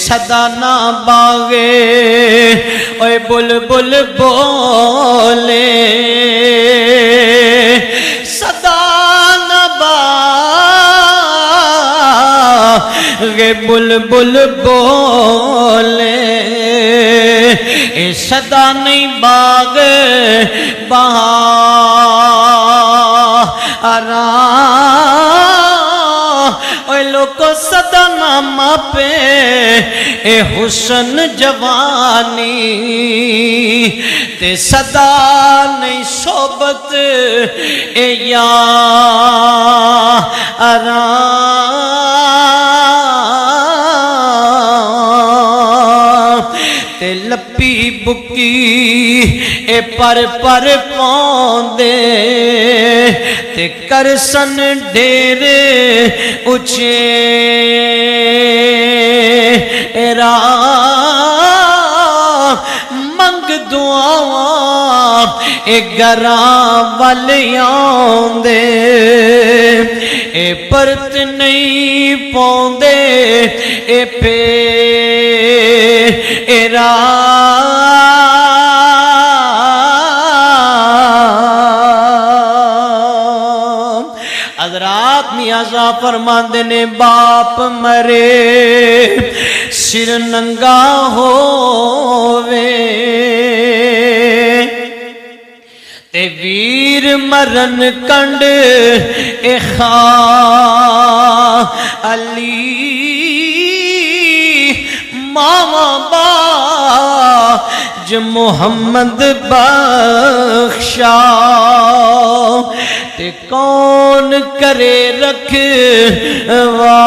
صدا نہ باغے اوے بلبل بولے صدا نہ باغے بلبل بولے اے صدا نہیں باغ بہارا اے لوگو صدا نامہ پہ اے حسن جوانی تے صدا نہیں صحبت اے یارا تے لپی بکی اے پر پوندے تے کرسن ڈیرے اچھے را منگ دعاواں اے گراں والیاں دے اے پرت نہیں پوندے اے پیرا حضرات میاں صاحب فرماندے نے باپ مرے سر ننگا ہووے تے ویر مرن کنڈ اے علی ماما باج محمد بخشا تے کون کرے رکھوا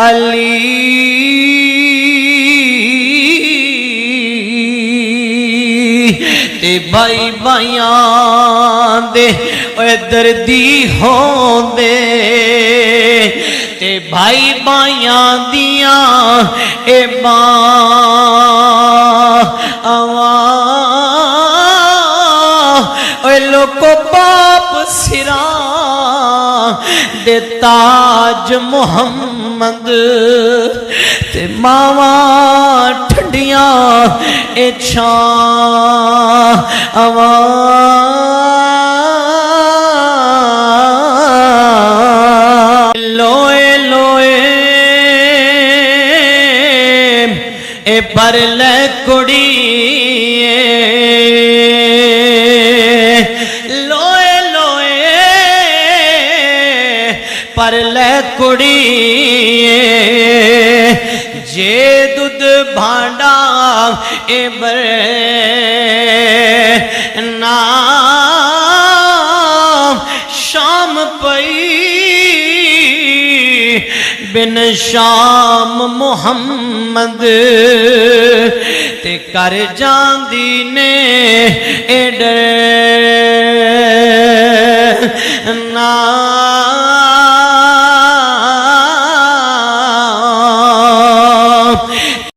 علی تے بھائی بھائیاں دے اے دردی ہوندے تے بھائی بھائیاں دیاں اے اے لوگو باپ سراں دے تاج محمد تے ماواں ٹھنڈیاں اے چھاواں لوئے لوئے اے پر لے کڑی لوئے لوئے پر لے کڑی جے دودھ بھانڈا اے بر نام شام پئی بن شام محمد تے کر جاندی نے اے ڈر نا